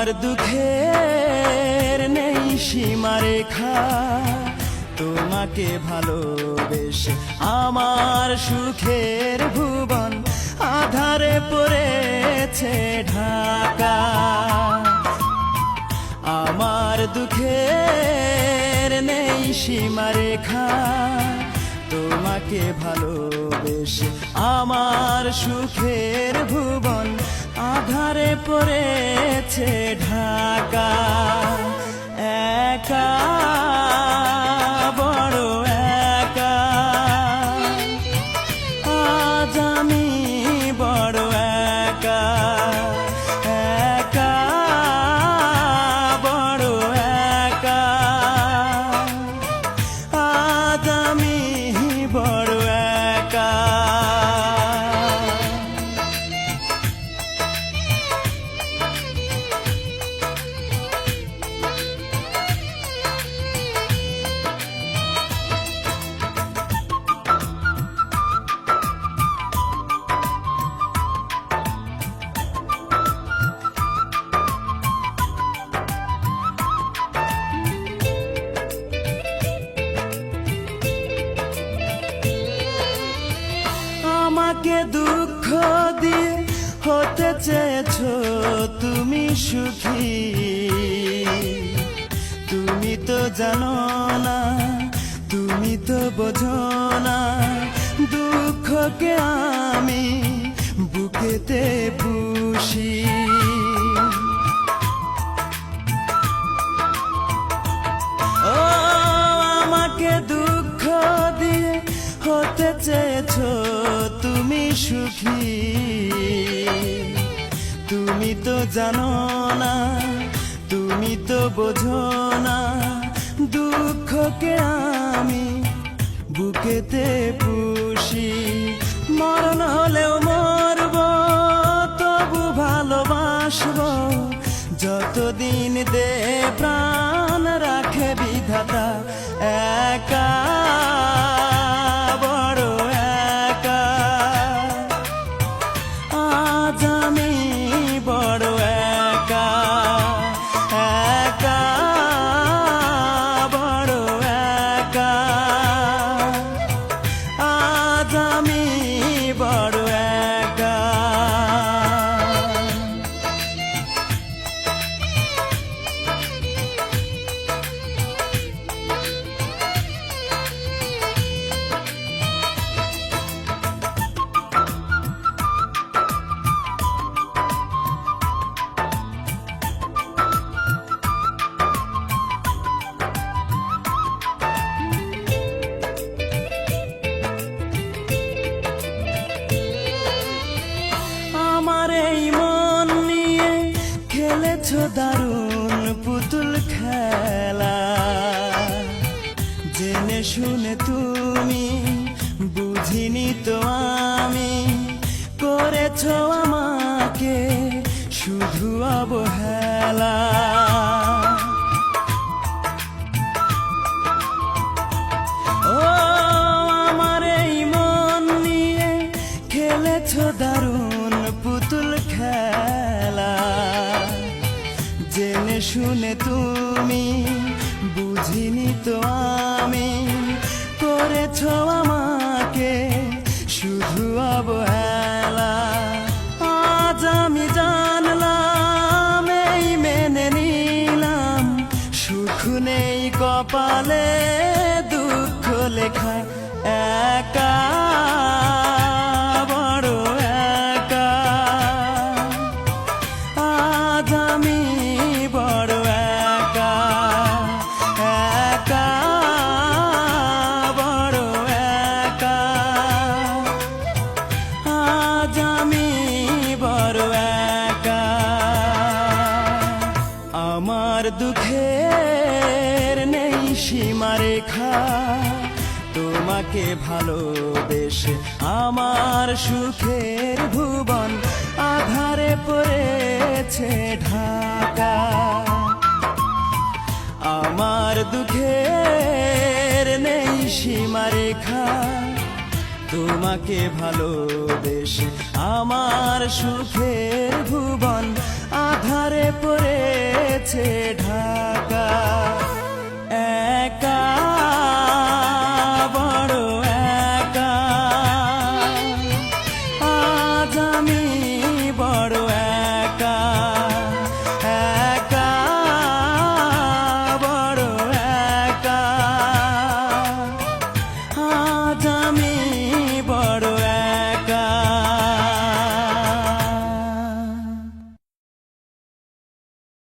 আমার দুঃখের নেই সীমারেখা, তোমাকে ভালোবেসে আমার সুখের ভুবন আধারে পড়েছে ঢাকা। আমার দুঃখের নেই সীমারেখা, তোমাকে ভালোবেসে আমার সুখের ভুবন আধারে পড়েছে ঢাকা। একা বড় একা, আজ আমি বড় একা। একা বড় একা, আজ আমি বড় একা। আমাকে দুঃখ দিয়ে হতে চেয়েছো তুমি সুখী, তুমি তো জানো না, তুমি তো বোঝো না, দুঃখকে আমি বুকেতে পুষি। ও আমাকে দুঃখ দিয়ে হতে চেয়েছো তুমি সুখী, তুমি তো জানো না, তুমি তো বোঝো না, দুঃখকে আমি বুকেতে পুষি। মরণ হলেও মরব, তবু ভালোবাসবো, যতদিন দে প্রাণ রাখে বিধাতা। একা বড় একা, আজ আমি বড় একা। একা বড় একা, আজ আমি বড় একা। আমার এই মন নিয়ে খেলেছো দারুণ পুতুল খেলা, জেনে শুনে তুমি বুঝিনি তো আমি, করেছো আমাকে শুধু অবহেলা। ও আমার এই মন নিয়ে খেলেছো দারুণ পুতুল খেলা, জেনে শুনে তুমি বুঝিনি তো আমি, করেছো আমাকে শুধু অবহেলা। আজ আমি জানলাম, এই মেনে নিলাম, সুখ নেই কপালে, দুঃখ লেখা। একা বড় একা, আজ আমি বড় একা। একা বড় একা, আজ আমি বড় একা। আমার দুঃখের নেই সীমারেখা, তোমাকে ভালোবেসে আমার সুখের ভুবন আধারে পড়েছে ঢাকা। আমার দুঃখের নেই সীমারেখা, তোমাকে ভালোবেসে আমার সুখের ভুবন ধারে পড়েছে ঢাক